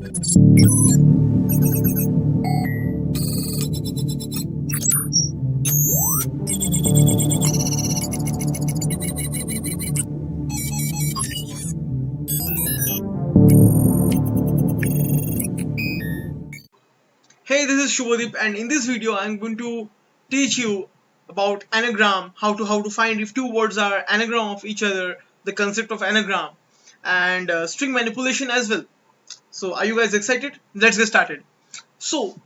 Hey, this is Subhodeep, and in this video I'm going to teach you about anagram, how to find if two words are anagram of each other, the concept of anagram, and string manipulation as well. So are you guys excited? Let's get started. So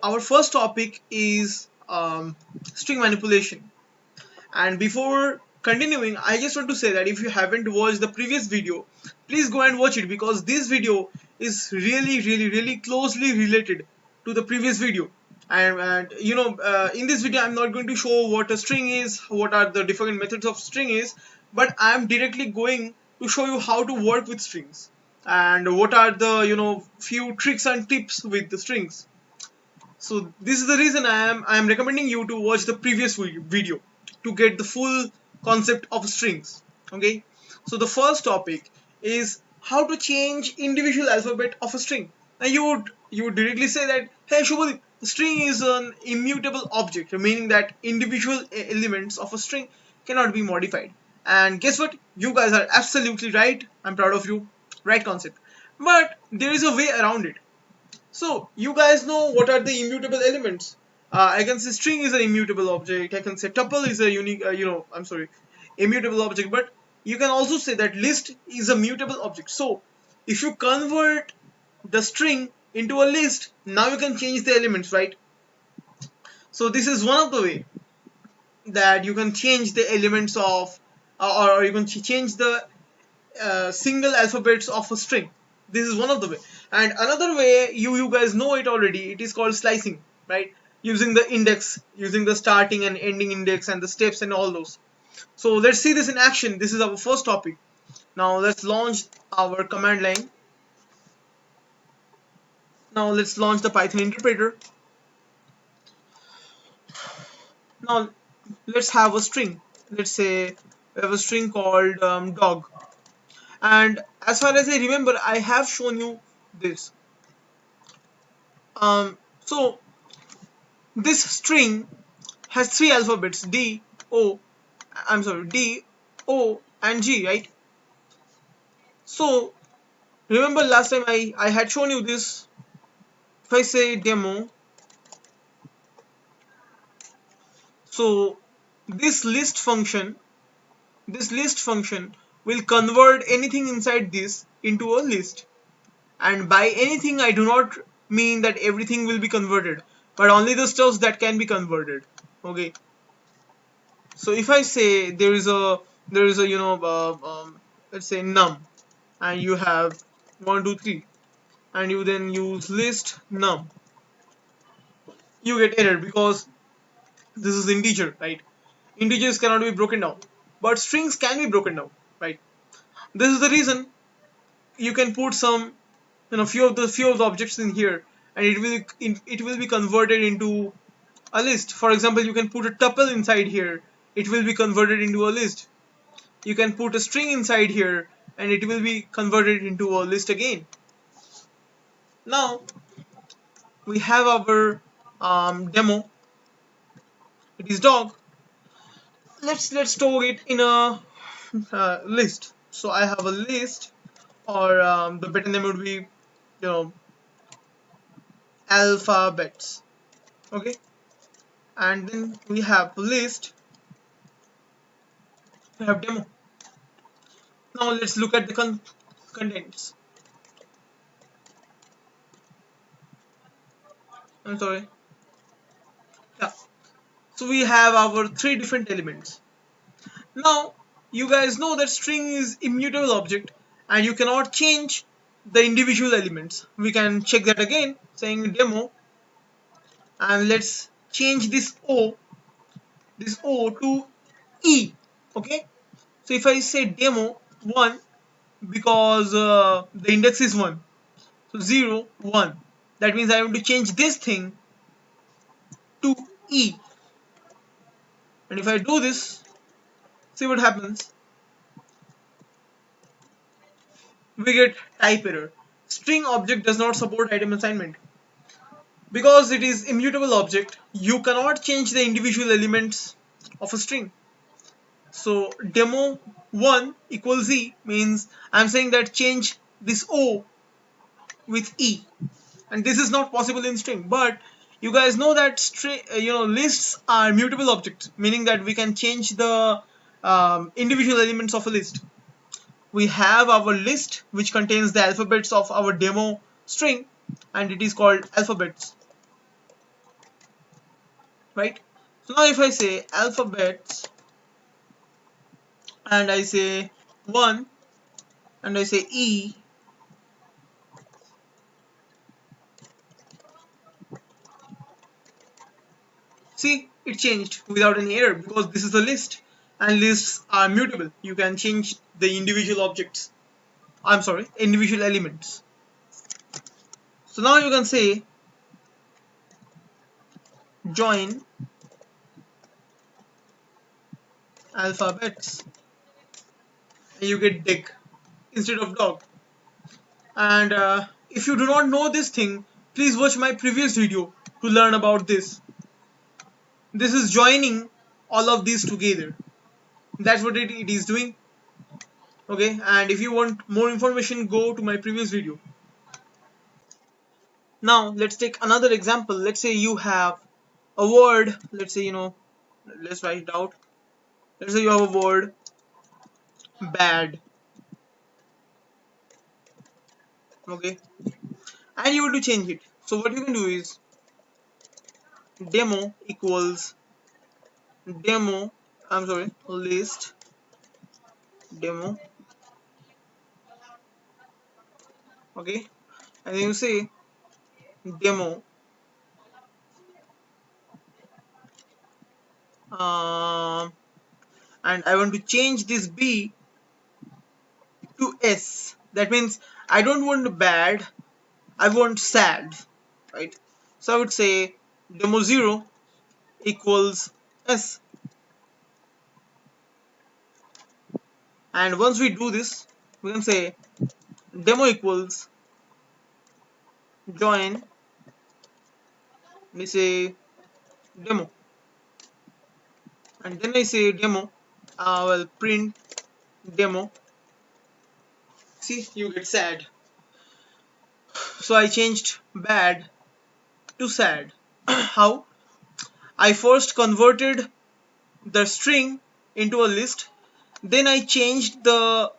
our first topic is string manipulation. And before continuing, I just want to say that if you haven't watched the previous video, please go and watch it, because this video is really closely related to the previous video. And in this video I'm not going to show what a string is, what are the different methods of string is, but I'm directly going to show you how to work with strings and what are the few tricks and tips with the strings. So this is the reason I am recommending you to watch the previous video to get the full concept of strings. Okay, so the first topic is how to change individual alphabet of a string. Now you would directly say that, hey Shubhadeep, string is an immutable object, meaning that individual elements of a string cannot be modified. And guess what? You guys are absolutely right. I'm proud of you. Right concept. But there is a way around it. So you guys know what are the immutable elements. I can say string is an immutable object. I can say tuple is a unique, immutable object. But you can also say that list is a mutable object. So if you convert the string into a list, now you can change the elements, right? So this is one of the way that you can change the elements of, or you can change the single alphabets of a string. This is one of the way. And another way, you guys know it already, it is called slicing, right? Using the index, using the starting and ending index and the steps and all those. So let's see this in action. This is our first topic. Now let's launch our command line. Now let's launch the Python interpreter. Now let's have a string. Let's say we have a string called dog. And as far as I remember, I have shown you this. So this string has three alphabets: D, O, D, O, and G, right? So remember last time I had shown you this. If I say demo, so this list function will convert anything inside this into a list. And by anything I do not mean that everything will be converted, but only the stuff that can be converted. Okay, so if I say there is a let's say num, and you have 1 2 3, and you then use list num, you get error because this is integer, right? Integers cannot be broken down, but strings can be broken down, right? This is the reason you can put some few of the objects in here, and it will be converted into a list. For example, you can put a tuple inside here, it will be converted into a list. You can put a string inside here and it will be converted into a list again. Now we have our demo. It is dog. Let's store it in a list. So I have a list, or the better name would be alphabets. Okay, and then we have list, we have demo. Now let's look at the contents. I'm sorry. Yeah. So we have our three different elements. Now you guys know that string is immutable object and you cannot change the individual elements. We can check that again, saying demo, and let's change this O to E. Okay. So if I say demo 1, because the index is 1, so 0 1, that means I want to change this thing to E. And if I do this, see what happens. We get type error. string object does not support item assignment. Because it is immutable object, you cannot change the individual elements of a string. So demo1 equals E means I'm saying that change this O with E, and this is not possible in string. But you guys know that string, lists are mutable objects, meaning that we can change the individual elements of a list. We have our list which contains the alphabets of our demo string, and it is called alphabets, right? So now if I say alphabets and I say 1 and I say E, see, it changed without any error because this is a list and lists are mutable. You can change the individual objects. I'm sorry, individual elements. So now you can say join alphabets and you get dig instead of dog. And if you do not know this thing, please watch my previous video to learn about this. This is joining all of these together. That's what it is doing. Okay, and if you want more information, go to my previous video. Now let's take another example. Let's say you have a word. Let's say, let's write it out. Let's say you have a word bad. Okay, and you want to change it. So what you can do is demo equals demo, I'm sorry, list demo. Okay, and then you say demo and I want to change this B to S. That means I don't want bad, I want sad, right? So I would say demo0 equals S. And once we do this, we can say demo equals join, we say demo, and then I say demo, well, print demo. See, you get sad. So I changed bad to sad. How? I first converted the string into a list, then I changed the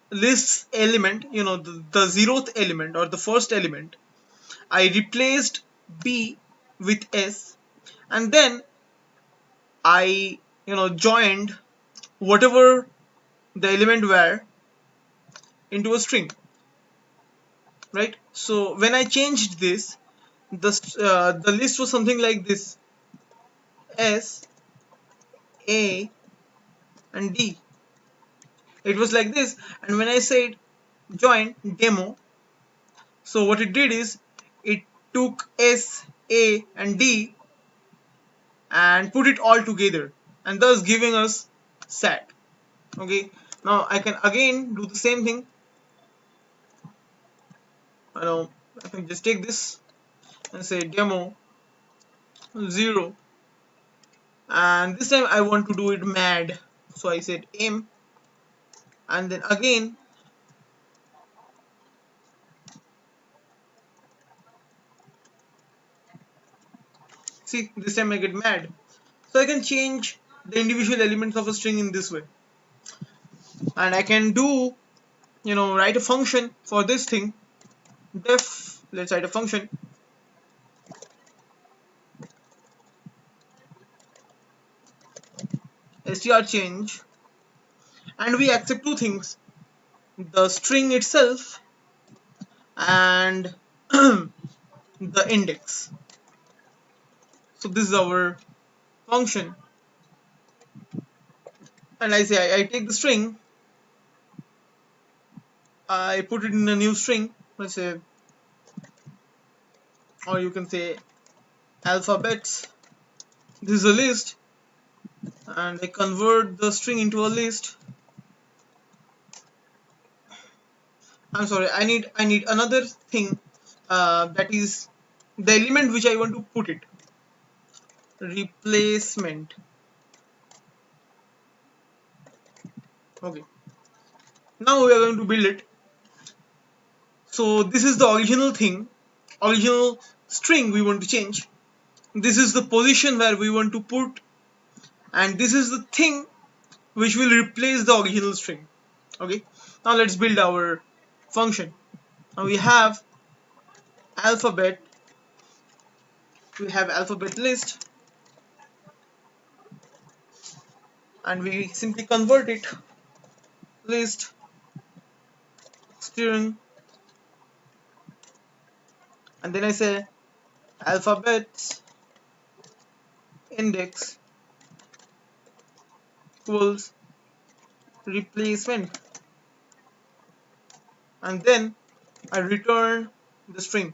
list's element, the zeroth element or the first element. I replaced B with S, and then I joined whatever the element were into a string, right? So when I changed this, the list was something like this: S, A, and D. It was like this, and when I said join demo, so what it did is it took S, A, and D and put it all together, and thus giving us set. Okay, now I can again do the same thing. I can just take this and say demo 0, and this time I want to do it mad, so I said m, and then again see, this time I get mad. So I can change the individual elements of a string in this way, and I can do write a function for this thing. Def, let's write a function strchange, and we accept two things: the string itself and the index. So this is our function, and I say I take the string, I put it in a new string, let's say, or you can say alphabets. This is a list, and I convert the string into a list, I'm sorry, I need another thing, that is the element which I want to put it. Replacement. Okay. Now we are going to build it. So this is the original thing, original string we want to change. This is the position where we want to put, and this is the thing which will replace the original string. Okay. Now let's build our function. Now we have alphabet. We have alphabet list, and we simply convert it list string, and then I say alphabets index equals replacement, and then I return the string.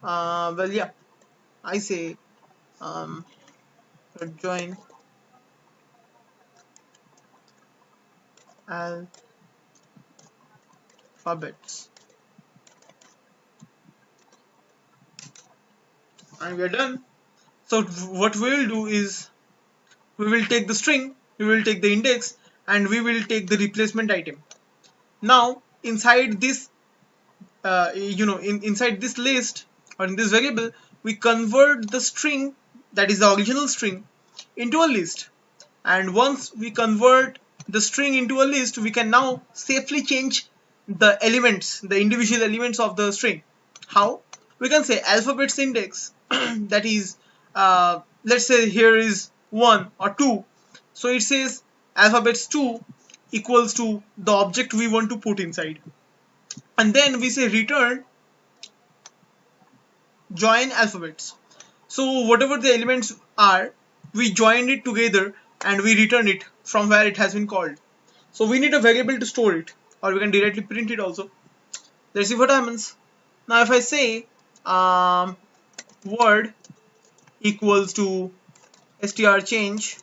Well, yeah, I say join alphabets, and we are done. So what we will do is we will take the string, we will take the index, and we will take the replacement item. Now inside this, inside this list or in this variable, we convert the string, that is the original string, into a list. And once we convert the string into a list, we can now safely change the elements, the individual elements of the string. How? We can say alphabets index that is, let's say here is 1 or 2, so it says alphabets 2 equals to the object we want to put inside, and then we say return join alphabets. So whatever the elements are, we join it together and we return it from where it has been called. So we need a variable to store it, or we can directly print it also. Let's see what happens. Now if I say word equals to str change,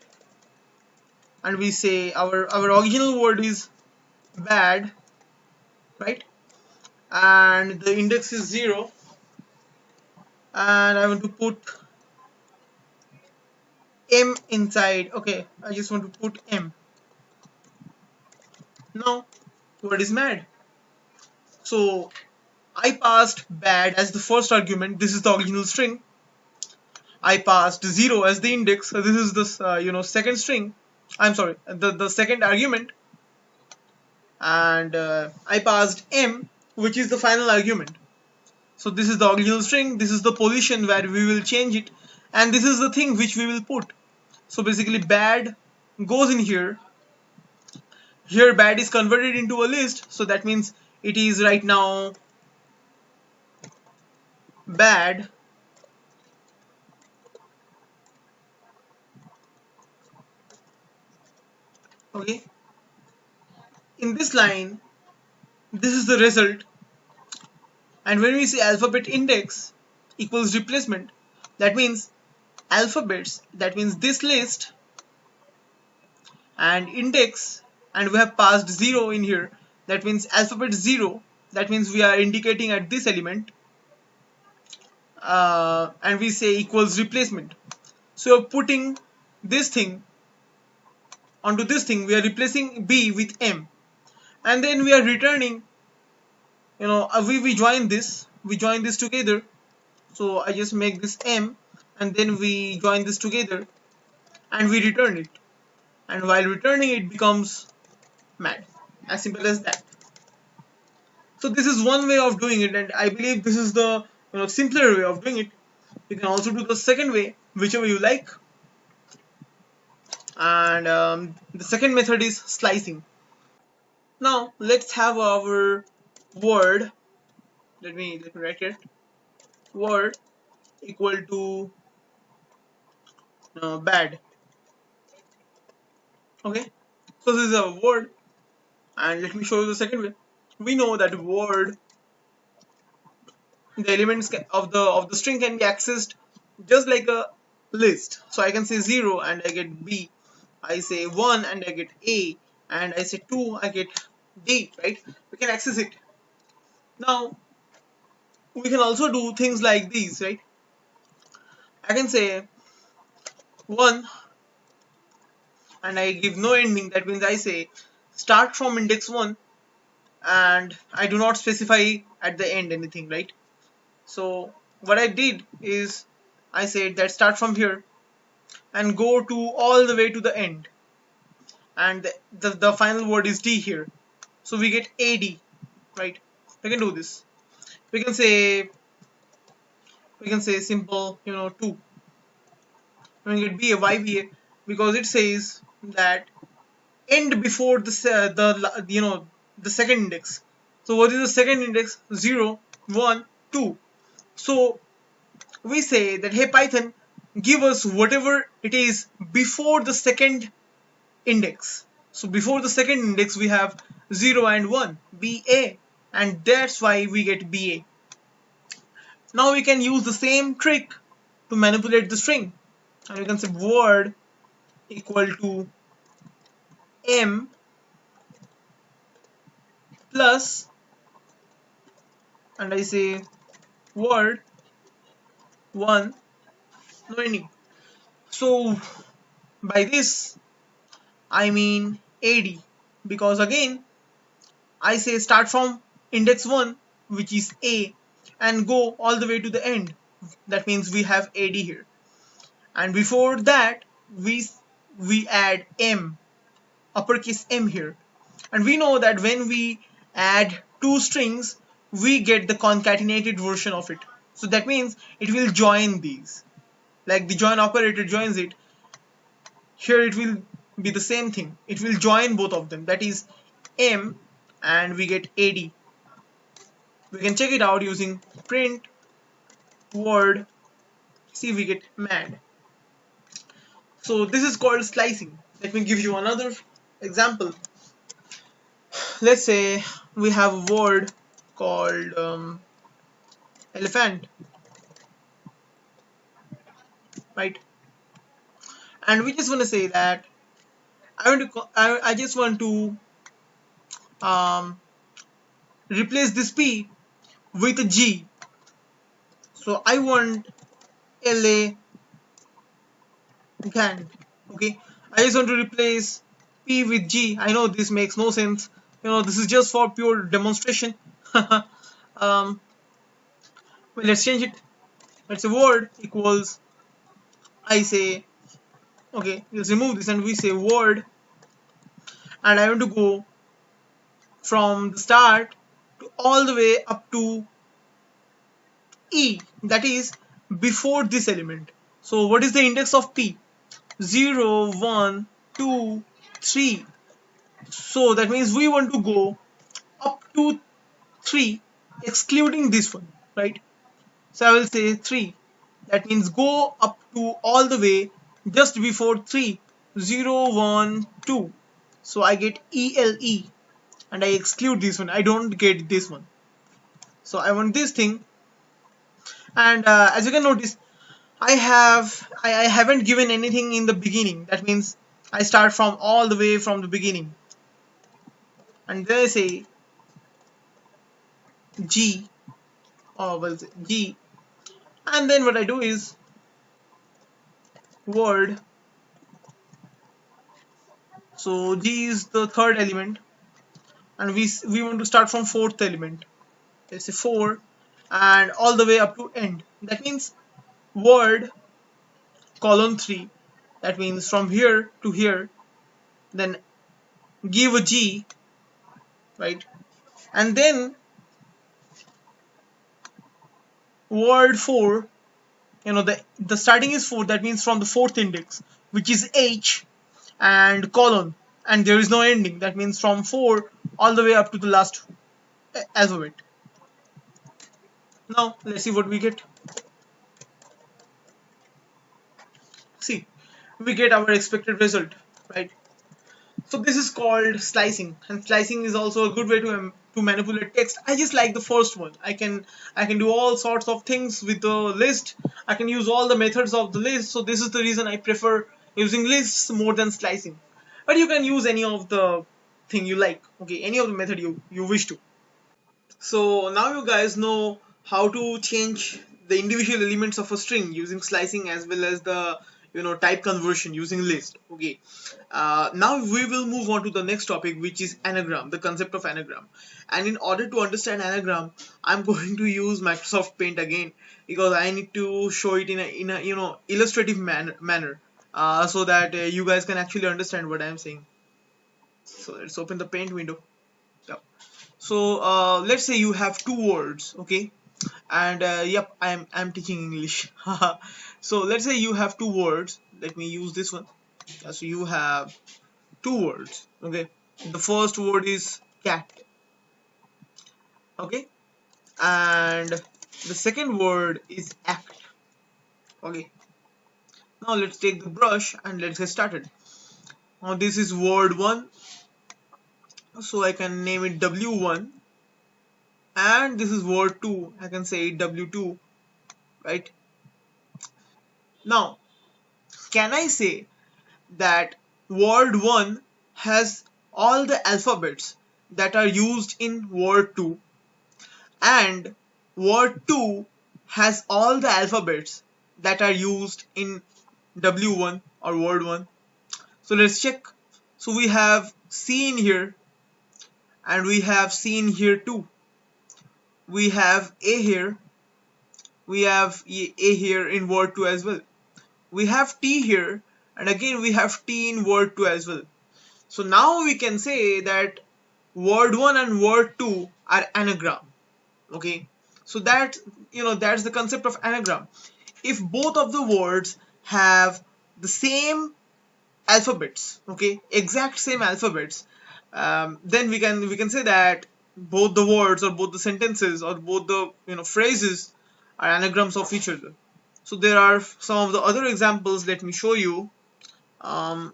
and we say our original word is bad, right, and the index is 0, and I want to put m inside. Okay, I just want to put m. Now word is mad, so I passed bad as the first argument. This is the original string. I passed 0 as the index. So this is the second string. I'm sorry, the second argument, and I passed m, which is the final argument. So this is the original string. This is the position where we will change it, and this is the thing which we will put. So basically, bad goes in here. Here, bad is converted into a list. So that means it is right now bad. Okay. In this line, this is the result, and when we say alphabet index equals replacement, that means alphabets, that means this list, and index, and we have passed 0 in here, that means alphabet 0, that means we are indicating at this element, and we say equals replacement. So you're putting this thing onto this thing, we are replacing b with m, and then we are returning, we join this together. So I just make this m, and then we join this together and we return it, and while returning it becomes mad, as simple as that. So this is one way of doing it, and I believe this is the simpler way of doing it. You can also do the second way, whichever you like, and the second method is slicing. Now let's have our word. Let me write it. Word equal to bad. Okay, so this is a word, and let me show you the second way. We know that word, the elements of the string can be accessed just like a list. So I can say 0 and I get b, I say 1 and I get a, and I say 2, I get D, right? We can access it. Now we can also do things like these, right? I can say 1 and I give no ending. That means I say start from index 1 and I do not specify at the end anything, right? So what I did is I said that start from here and go to all the way to the end, and the final word is D here, so we get AD, right? We can do this. We can say simple, 2. We get BA. Why BA? Because it says that end before the second index. So what is the second index? 0, 1, 2. So we say that, hey Python, give us whatever it is before the second index. So before the second index we have 0 and 1, BA, and that's why we get BA. Now we can use the same trick to manipulate the string, and we can say word equal to M plus, and I say word 1, no ending. So by this I mean AD, because again I say start from index 1, which is A, and go all the way to the end. That means we have AD here, and before that we add M, uppercase M here, and we know that when we add two strings we get the concatenated version of it. So that means it will join these, like the join operator joins it. Here it will be the same thing, it will join both of them, that is M, and we get AD. We can check it out using print word, see we get mad. So this is called slicing. Let me give you another example. Let's say we have a word called elephant, right? And we just want to say that I just want to um, replace this P with a G. So I want LA Gand. Okay, I just want to replace P with G. I know this makes no sense. This is just for pure demonstration. Well, let's change it. Let's say word equals, I say, okay, let's remove this and we say word, and I want to go from the start to all the way up to E, that is before this element. So what is the index of P? 0, 1, 2, 3. So that means we want to go up to 3 excluding this one, right? So I will say 3. That means go up to all the way just before 3, 0, 1, 2. So I get ELE, and I exclude this one. I don't get this one. So I want this thing, and as you can notice, I haven't given anything in the beginning. That means I start from all the way from the beginning, and then I say G, or well, G, and then what I do is word. So G is the third element, and we want to start from fourth element. Let's say 4, and all the way up to end. That means word colon 3. That means from here to here. Then give a G, right? And then word 4. The starting is 4. That means from the fourth index, which is H, and colon, and there is no ending. That means from 4 all the way up to the last alphabet. Now let's see what we get. See, we get our expected result, right? So this is called slicing, and slicing is also a good way to manipulate text. I just like the first one. I can do all sorts of things with the list. I can use all the methods of the list. So this is the reason I prefer using lists more than slicing. But you can use any of the thing you like. Okay, any of the method you wish to. So now you guys know how to change the individual elements of a string using slicing, as well as the type conversion using list. Okay, now we will move on to the next topic, which is anagram, the concept of anagram. And in order to understand anagram, I'm going to use Microsoft Paint again, because I need to show it in a illustrative manner, so that you guys can actually understand what I'm saying. So let's open the Paint window. Yep. So let's say you have two words, okay, and yep, I'm teaching English. So let's say you have two words. Let me use this one. So you have two words, okay. The first word is cat, okay, and the second word is act, okay. Now let's take the brush and let's get started. Now this is word 1, so I can name it W1, and this is word 2, I can say it W2, right? Now can I say that word 1 has all the alphabets that are used in word 2, and word 2 has all the alphabets that are used in W1 or word 1? So let's check. So we have C in here, and we have C in here too. We have A here, we have A here in word 2 as well. We have T here, and again we have T in word 2 as well. So now we can say that word 1 and word 2 are anagram. Okay, so that's the concept of anagram. If both of the words have the same alphabets, okay, exact same alphabets, then we can say that both the words or both the sentences or both the phrases are anagrams of each other. So there are some of the other examples. Let me show you. um,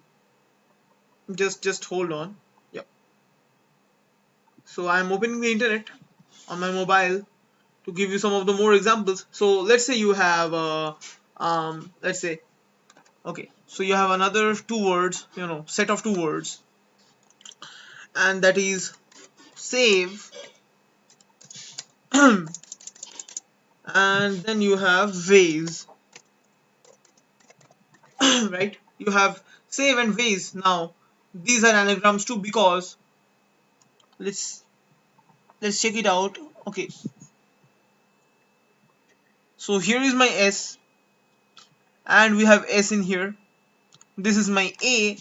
just hold on. Yep. So I'm opening the internet on my mobile to give you some of the more examples. So let's say you have let's say, okay, so you have another two words, set of two words, and that is save and then you have vase. Right, you have save and vase. Now these are anagrams too, because let's check it out. Okay, so here is my S, and we have S in here. This is my A,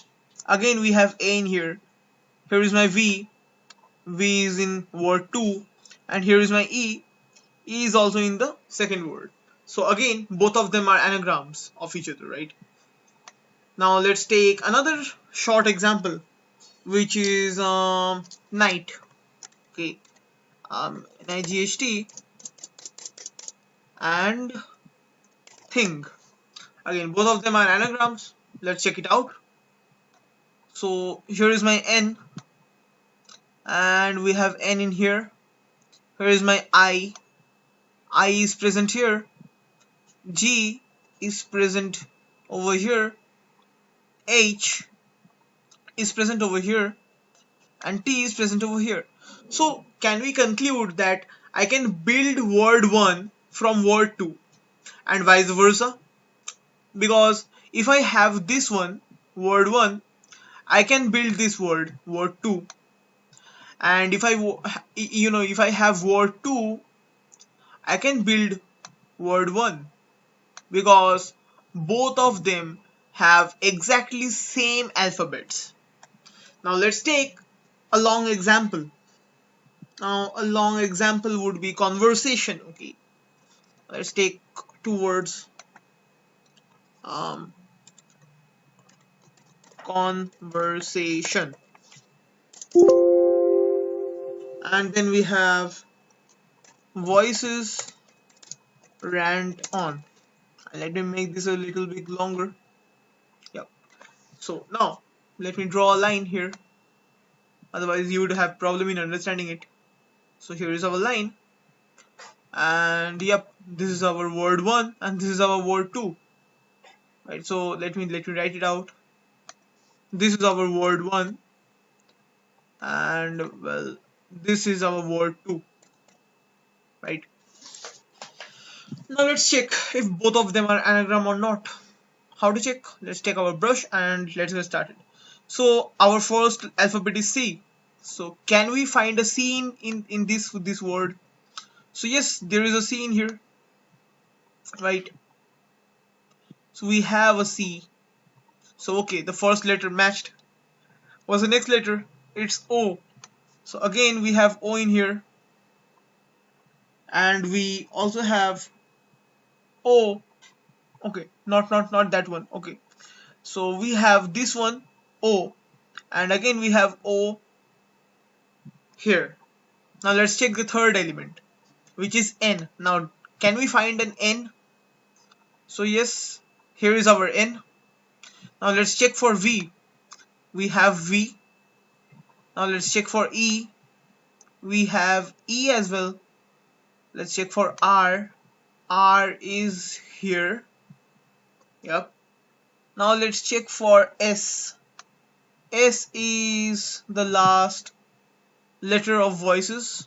again we have A in here. Here is my V, V is in word 2, and here is my E, E is also in the second word. So again both of them are anagrams of each other, right? Now let's take another short example, which is night. Okay, NIGHT, and thing. Again both of them are anagrams. Let's check it out. So here is my N, and we have N in here. Here is my I is present here. G is present over here. H is present over here, and T is present over here. So can we conclude that I can build word 1 from word 2 and vice versa? Because if I have this one, word 1, I can build this word 2, and if I have word 2, I can build word 1, because both of them have exactly same alphabets. Now let's take a long example. Now a long example would be conversation. Okay, let's take two words, conversation, and then we have voices rant on. Let me make this a little bit longer. Yep. So now let me draw a line here, otherwise you would have problem in understanding it. So here is our line, and yep, this is our word 1 and this is our word 2, right? So let me write it out. This is our word 1 and well, this is our word 2, right? Now let's check if both of them are anagram or not. How to check? Let's take our brush and let's get started. So our first alphabet is C. So can we find a C in this word? So yes, there is a C in here, right? So we have a C. So okay, the first letter matched. What's the next letter? It's O. So again we have O in here, and we also have O. Okay, not that one. Okay, so we have this one O, and again we have O here. Now let's check the third element, which is N. Now can we find an N? So yes, here is our N. Now let's check for V. We have V. Now let's check for E. We have E as well. Let's check for R. R is here. Yep. Now let's check for S. S is the last letter of voices.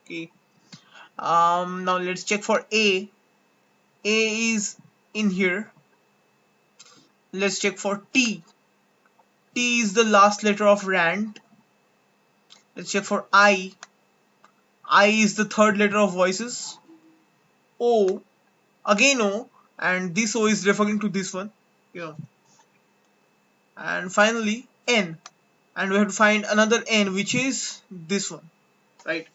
Okay. Now let's check for A. A is in here. Let's check for T. T is the last letter of rand. Let's check for I. I is the third letter of voices. O. Again O. And this O is referring to this one. And finally N. And we have to find another N, which is this one. Right.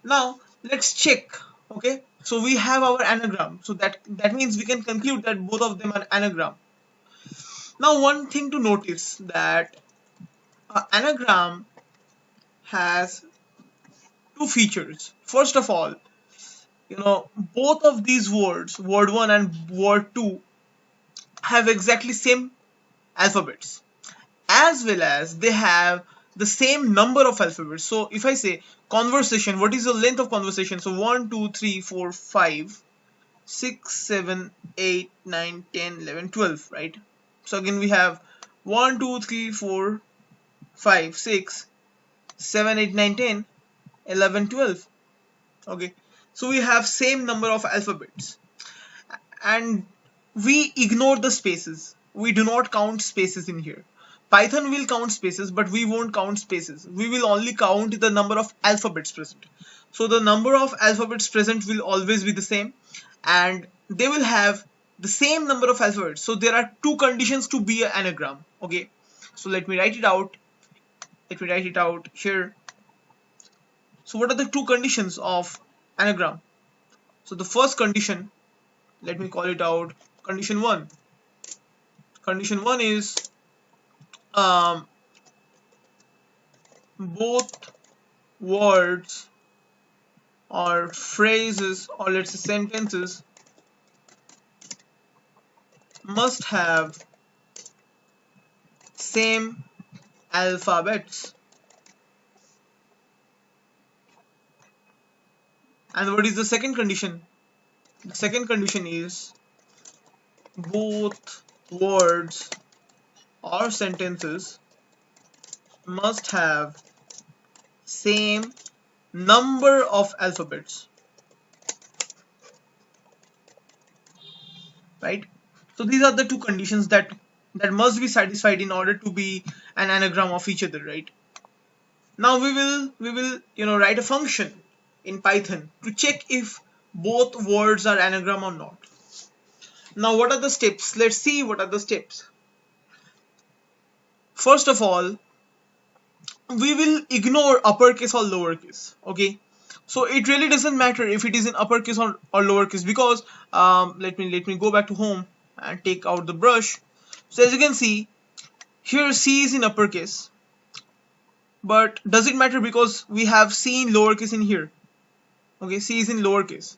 Now let's check. Okay. So we have our anagram. So that means we can conclude that both of them are anagram. Now one thing to notice, that anagram has two features. First of all, both of these words, word 1 and word 2, have exactly same alphabets, as well as they have the same number of alphabets. So if I say conversation, what is the length of conversation? So 1 2 3 4 5 6 7 8 9 10 11 12, right? So again we have 1 2 3 4 5 6 7 8 9 10 11 12. Okay, so we have same number of alphabets, and we ignore the spaces. We do not count spaces in here. Python will count spaces, but we won't count spaces. We will only count the number of alphabets present. So the number of alphabets present will always be the same, and they will have the same number of alphabets. So there are two conditions to be an anagram. Okay, so let me write it out. Here. So what are the two conditions of anagram? So the first condition, let me call it out, condition 1. Condition 1 is both words or phrases, or let's say sentences, must have same alphabets. And what is the second condition? The second condition is both words or sentences must have same number of alphabets. Right? So these are the two conditions that must be satisfied in order to be an anagram of each other, right? Now we will write a function in Python to check if both words are anagram or not. Now what are the steps? Let's see what are the steps. First of all, we will ignore uppercase or lowercase. Okay, so it really doesn't matter if it is in uppercase or lowercase, because let me go back to home and take out the brush. So as you can see here, C is in uppercase, but does it matter because we have C in lowercase in here? Okay, C is in lowercase,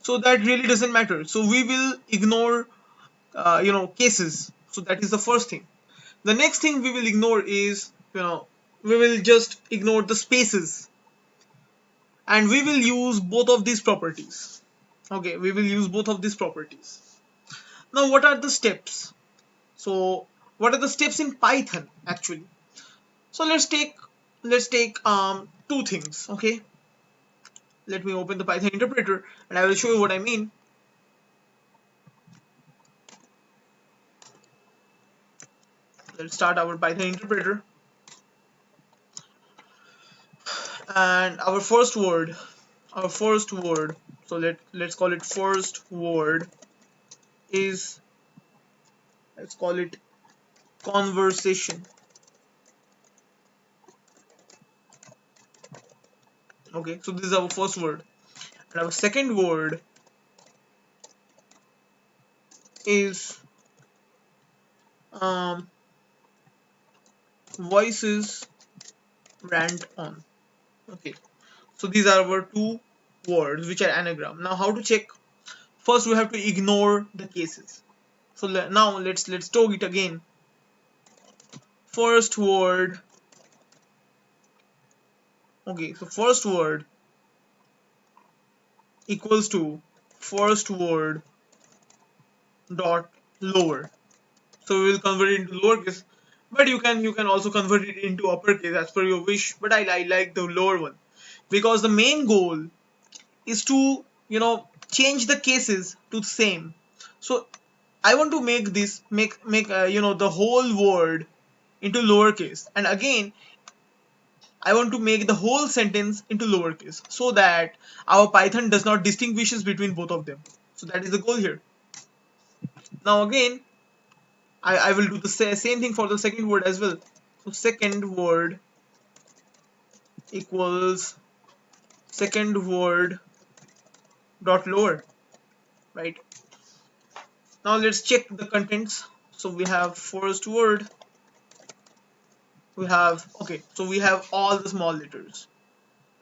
so that really doesn't matter. So we will ignore cases. So that is the first thing. The next thing we will ignore is we will just ignore the spaces, and we will use both of these properties. Okay, we will use both of these properties. Now what are the steps? So what are the steps in Python actually? So let's take let's take two things. Okay, let me open the Python interpreter and I will show you what I mean. Let's start our Python interpreter, and our first word, so let's call it first word, is, let's call it conversation. Okay, so this is our first word, and our second word is voices rant on. Okay, so these are our two words which are anagram. Now how to check? First we have to ignore the cases. So now let's talk it again. First word. Okay, so first word equals to first word dot lower. So we will convert it into lowercase, but you can also convert it into uppercase as per your wish. But I like the lower one because the main goal is to change the cases to the same. So I want to make this make the whole word into lowercase, and again I want to make the whole sentence into lowercase so that our Python does not distinguishes between both of them. So that is the goal here. Now again I will do the same thing for the second word as well. So second word equals second word dot lower, right? Now let's check the contents. So we have first word, we have, okay, so we have all the small letters.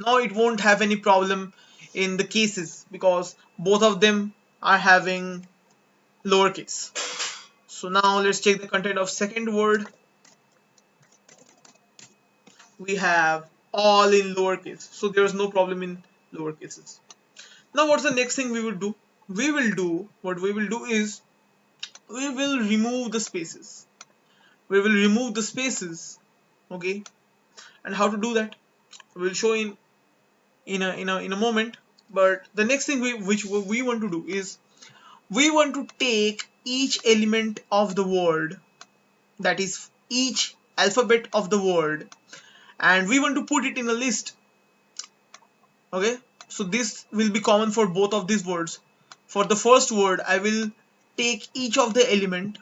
Now it won't have any problem in the cases because both of them are having lowercase. So now let's check the content of second word. We have all in lowercase, so there is no problem in lower cases. Now what's the next thing we will do? What we will do is we will remove the spaces. Okay, and how to do that we'll show in a moment. But the next thing which we want to do is we want to take each element of the word, that is each alphabet of the word, and we want to put it in a list. Okay, so this will be common for both of these words. For the first word I will take each of the element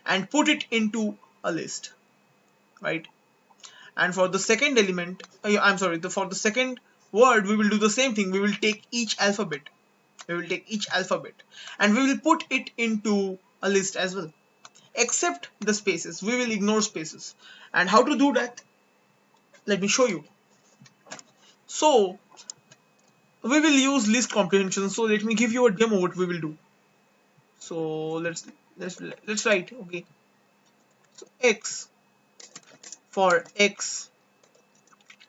and put it into a list, right? And for the second element, for the second word we will do the same thing. We will take each alphabet and we will put it into a list as well, except the spaces. We will ignore spaces. And how to do that, let me show you. So we will use list comprehension. So let me give you a demo what we will do. So let's write, okay, so x, for x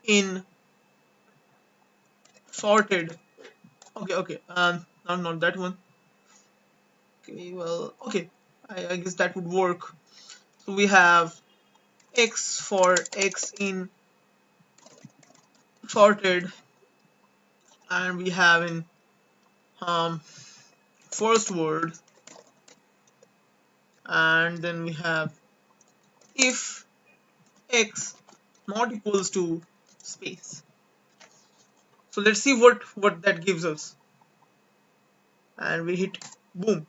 in sorted, okay, not that one. Okay, well, okay, I guess that would work. So we have x for x in sorted, and we have in first word, and then we have if x not equals to space. So let's see what that gives us, and we hit boom.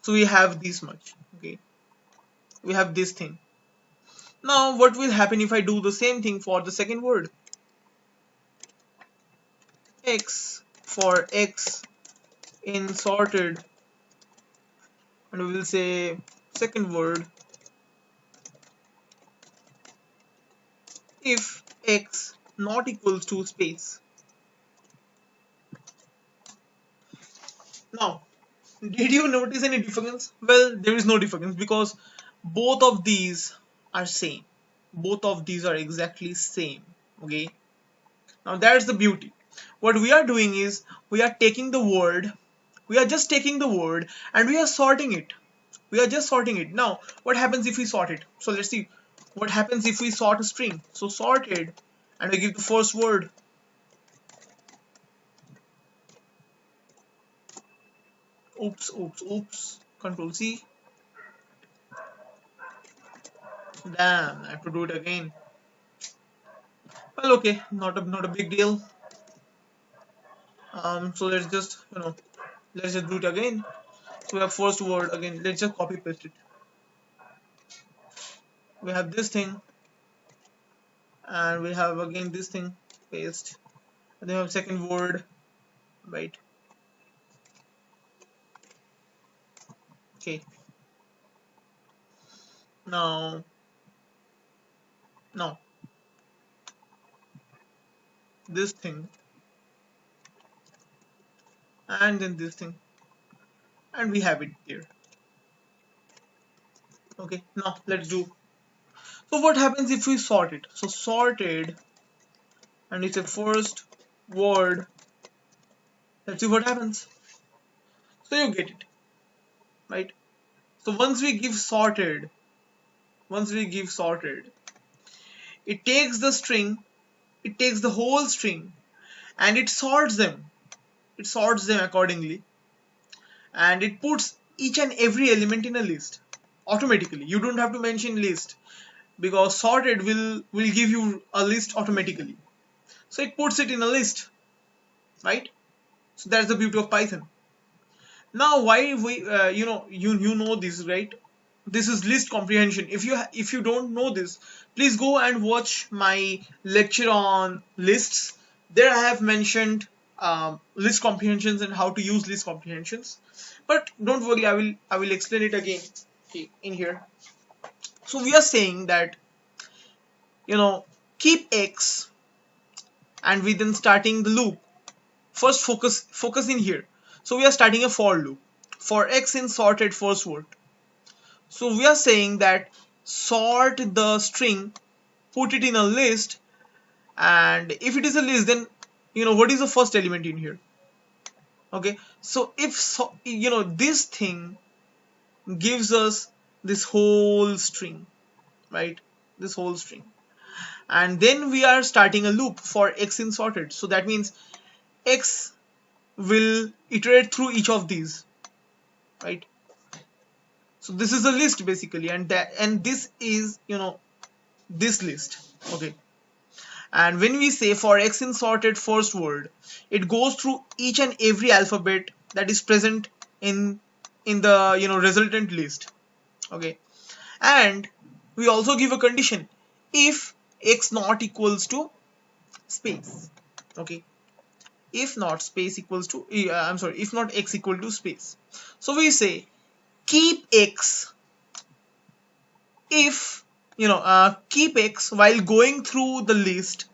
So we have this much, okay, we have this thing. Now what will happen if I do the same thing for the second word? X for x in sorted, and we will say second word if x not equals to space. Now did you notice any difference? Well, there is no difference because both of these are same. Both of these are exactly same. Okay. Now that's the beauty. What we are doing is we are taking the word, and we are sorting it. Now what happens if we sort it? So let's see. what happens if we sort a string? So sorted, and we give the first word. Oops. Control C. Damn, I have to do it again. Well, okay, not a big deal. So let's just do it again. So we have first word again. Let's just copy paste it. We have this thing, and we have again this thing, paste, and then we have second word, right? Okay. Now this thing, and then this thing, and we have it here. Okay. Now let's do. So what happens if we sort it? So sorted, and it's a first word. Let's see what happens. So you get it, right? So once we give sorted, it takes the string, it takes the whole string, and it sorts them. It sorts them accordingly, and it puts each and every element in a list automatically. You don't have to mention list, because sorted will give you a list automatically. So it puts it in a list, right? So that's the beauty of Python. Now why we you know this, right? This is list comprehension. If you don't know this, please go and watch my lecture on lists. There I have mentioned list comprehensions and how to use list comprehensions. But don't worry, I will explain it again in here. So we are saying that keep x, and we then starting the loop. First focus in here. So we are starting a for loop for x in sorted first word. So we are saying that sort the string, put it in a list, and if it is a list, then what is the first element in here. Okay, so if this thing gives us this whole string, right? This whole string, and then we are starting a loop for x in sorted. So that means x will iterate through each of these, right? So this is a list basically, and this is this list. Okay, and when we say for x in sorted first word, it goes through each and every alphabet that is present in the resultant list. Okay, and we also give a condition if x not equals to space. Okay, if not space equals to if not x equal to space. So we say keep x if keep x while going through the list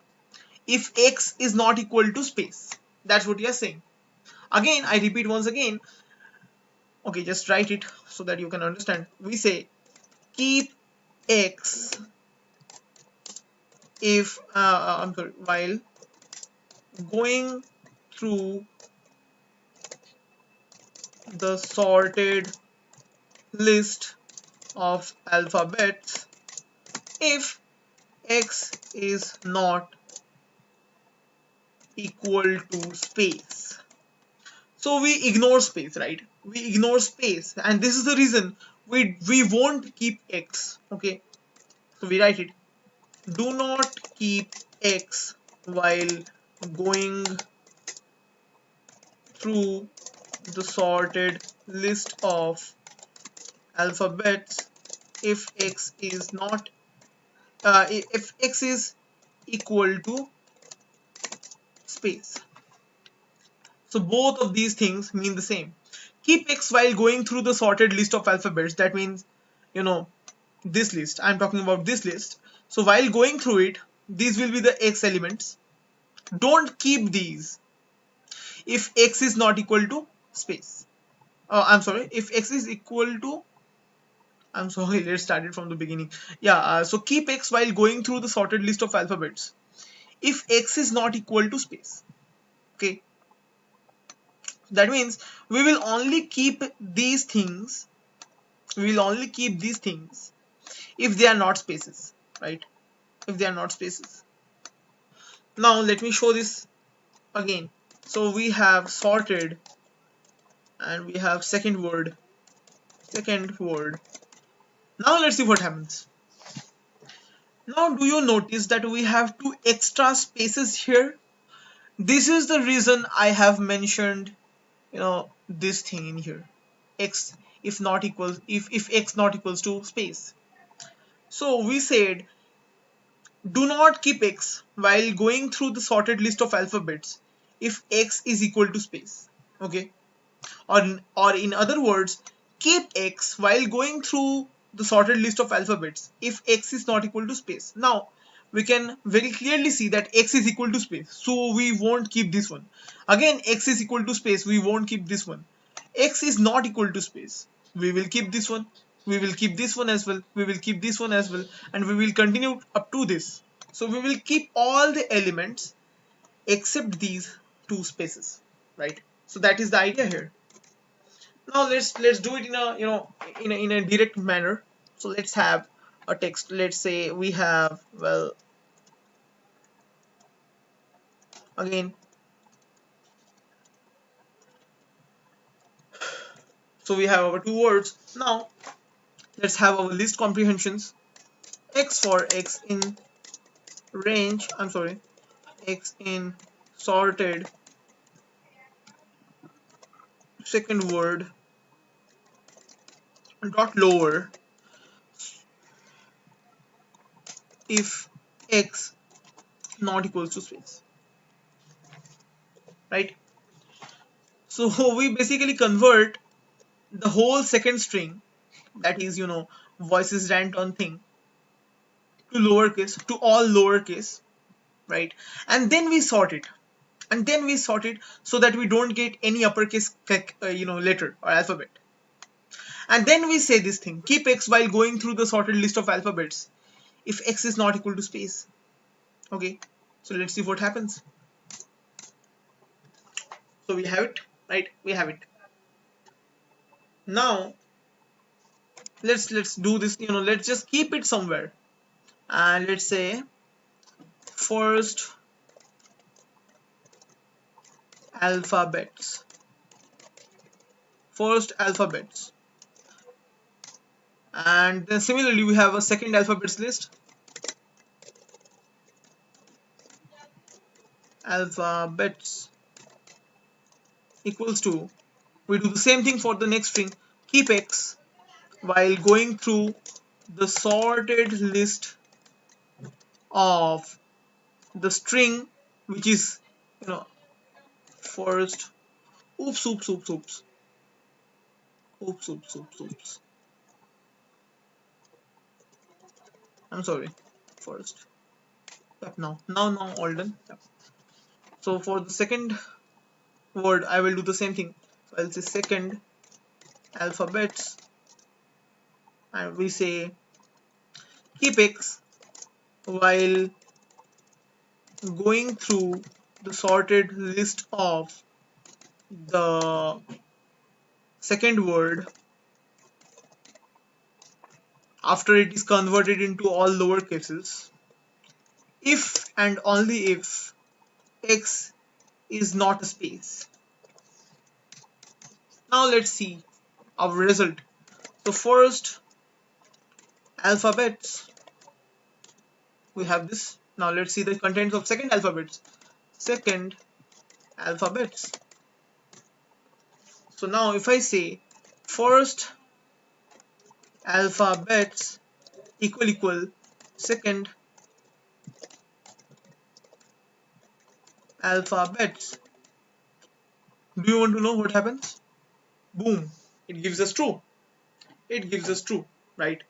if x is not equal to space. That's what we are saying. Again, I repeat once again. Okay, just write it so that you can understand. We say keep x if while going through the sorted list of alphabets if x is not equal to space. So we ignore space, right? We ignore space, and this is the reason we won't keep x. Okay, so we write it, do not keep x while going through the sorted list of alphabets if x is not if x is equal to space. So both of these things mean the same. Keep x while going through the sorted list of alphabets. That means this list. I'm talking about this list. So while going through it, these will be the x elements. Don't keep these if x is not equal to space. I'm sorry, if x is equal to, I'm sorry, let's start it from the beginning. Yeah, so keep x while going through the sorted list of alphabets if x is not equal to space. Okay, that means we will only keep these things, if they are not spaces. right? If they are not spaces. Now let me show this again. So we have sorted and we have second word. Now let's see what happens. Now do you notice that we have two extra spaces here? This is the reason I have mentioned, this thing in here, x if x not equals to space. So we said do not keep x while going through the sorted list of alphabets if x is equal to space. Okay, or in other words, keep x while going through the sorted list of alphabets if x is not equal to space. Now we can very clearly see that x is equal to space, so we won't keep this one. Again, x is equal to space, we won't keep this one. X is not equal to space, we will keep this one, we will keep this one as well, we will keep this one as well, and we will continue up to this. So we will keep all the elements except these two spaces, right? So that is the idea here. Now let's do it in a in a direct manner. So let's have a text. Let's say we have, well, again, so we have our two words. Now let's have our list comprehensions. X for x in range, I'm sorry, x in sorted second word dot lower if x not equals to space, right? So we basically convert the whole second string, that is, voices rant on thing, to lowercase, to all lowercase, right? And then we sort it, so that we don't get any uppercase letter or alphabet. And then we say this thing, keep x while going through the sorted list of alphabets if x is not equal to space. Okay, so let's see what happens. So we have it, right? We have it. Now let's do this, let's just keep it somewhere, and let's say first alphabets, and then similarly we have a second alphabets list, alphabets equals to, we do the same thing for the next string, keep x while going through the sorted list of the string which is, first, oops, I'm sorry, first, yep, now all done. Yep. So for the second word I will do the same thing. So I'll say second alphabets, and we say keep x while going through the sorted list of the second word after it is converted into all lower cases if and only if x is not a space. Now let's see our result. So first alphabets, we have this. Now let's see the contents of second alphabets. So now if I say first alphabets equal second alphabets, do you want to know what happens? Boom, it gives us true. Right?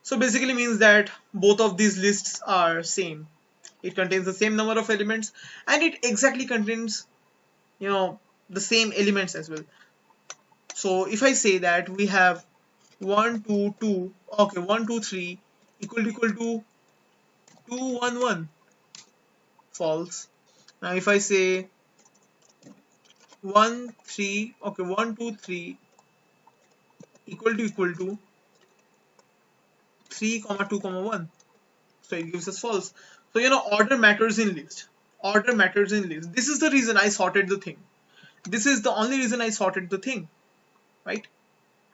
So basically means that both of these lists are same. It contains the same number of elements, and it exactly contains, the same elements as well. So if I say that we have 1 2 2, okay, 1 2 3 equal to 2 1 1, false. Now if I say 1 3, okay, 1 2 3 equal to 3, 2, 1. So it gives us false. So order matters in list. Order matters in list. This is the reason I sorted the thing. This is the only reason I sorted the thing, right?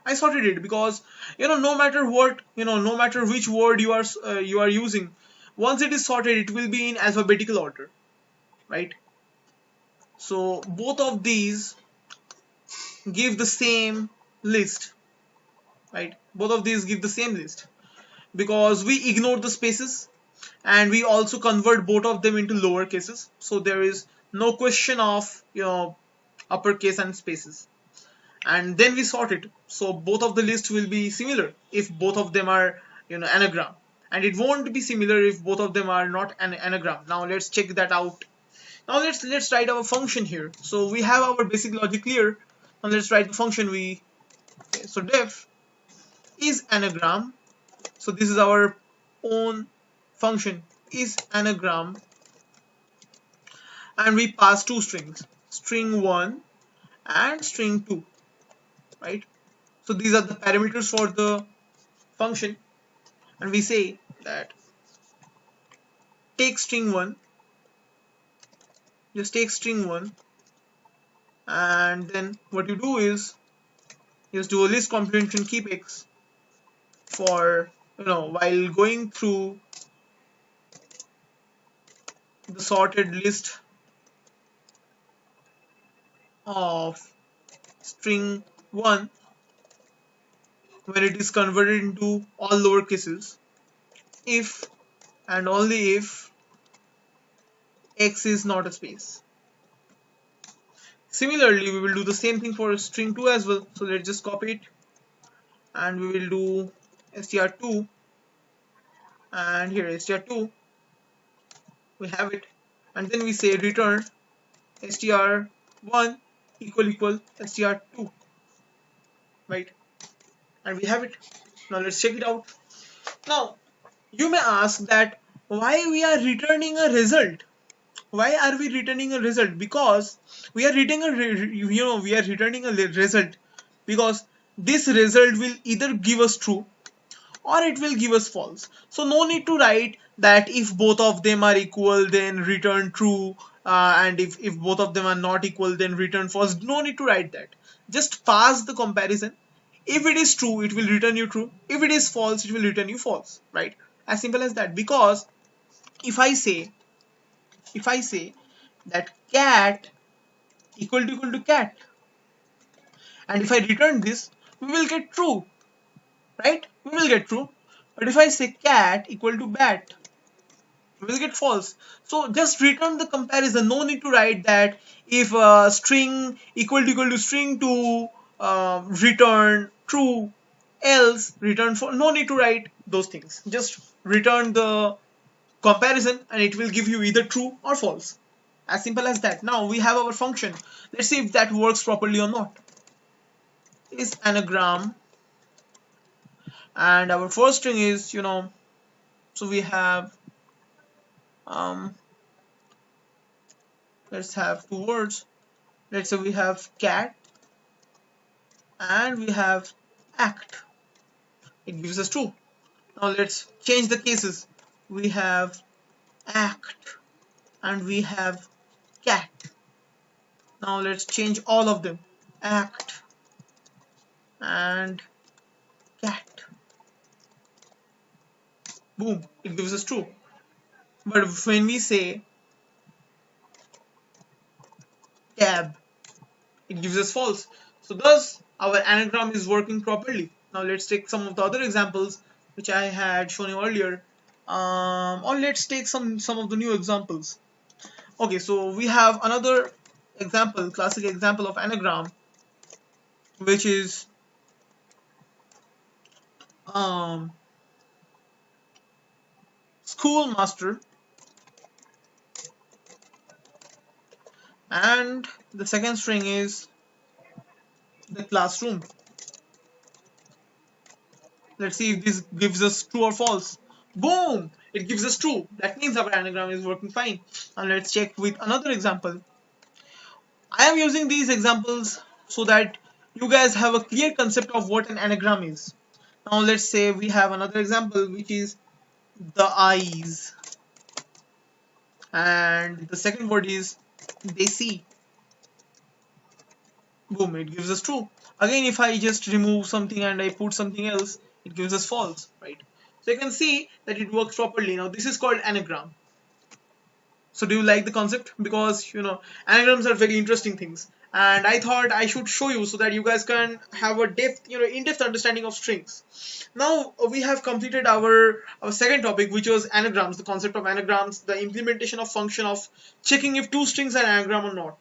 I sorted it because no matter what, no matter which word you are using, once it is sorted, it will be in alphabetical order, right? So both of these give the same list, right? Both of these give the same list because we ignore the spaces and we also convert both of them into lower cases. So there is no question of uppercase and spaces. And then we sort it, so both of the lists will be similar if both of them are anagram, and it won't be similar if both of them are not an anagram. Now let's check that out. Now let's write our function here. So we have our basic logic clear. Now let's write the function. So def is anagram. So this is our own function, is anagram, and we pass two strings, string 1 and string 2, right? So these are the parameters for the function, and we say that take string 1, just take string 1, and then what you do is just do a list comprehension keep x for while going through the sorted list of string 1 when it is converted into all lower cases, if and only if x is not a space. Similarly, we will do the same thing for string 2 as well. So let's just copy it, and we will do str2, and here str2, we have it, and then we say return str1 equal str2, right? And we have it. Now let's check it out. Now you may ask that why we are returning a result. Why are we returning a result? Because we are returning a result because this result will either give us true or it will give us false. So no need to write that if both of them are equal then return true, and if both of them are not equal then return false. No need to write that. Just pass the comparison. If it is true, it will return you true. If it is false, it will return you false, right? As simple as that. Because if I say that cat equal to cat, and if I return this, we will get true, right? We will get true. But if I say cat equal to bat, we will get false. So just return the comparison. No need to write that if string equal to string 2 return true, else return false. No need to write those things. Just return the comparison and it will give you either true or false. As simple as that. Now we have our function. Let's see if that works properly or not. Is anagram, and our first string is so we have let's have two words. Let's say we have cat and we have act. It gives us true. Now let's change the cases. We have act and we have cat. Now let's change all of them. Act and cat. Boom, it gives us true. But when we say tab, it gives us false. So thus our anagram is working properly. Now let's take some of the other examples which I had shown you earlier, or let's take some of the new examples. Okay, so we have another example, classic example of anagram, which is schoolmaster, and the second string is the classroom. Let's see if this gives us true or false. Boom! It gives us true. That means our anagram is working fine. And let's check with another example. I am using these examples so that you guys have a clear concept of what an anagram is. Now let's say we have another example, which is the eyes, and the second word is they see. Boom, it gives us true. Again, if I just remove something and I put something else, it gives us false, right? So you can see that it works properly. Now this is called anagram. So do you like the concept? Because anagrams are very interesting things, and I thought I should show you so that you guys can have a in-depth understanding of strings. Now we have completed our second topic, which was anagrams, the concept of anagrams, the implementation of function of checking if two strings are anagram or not.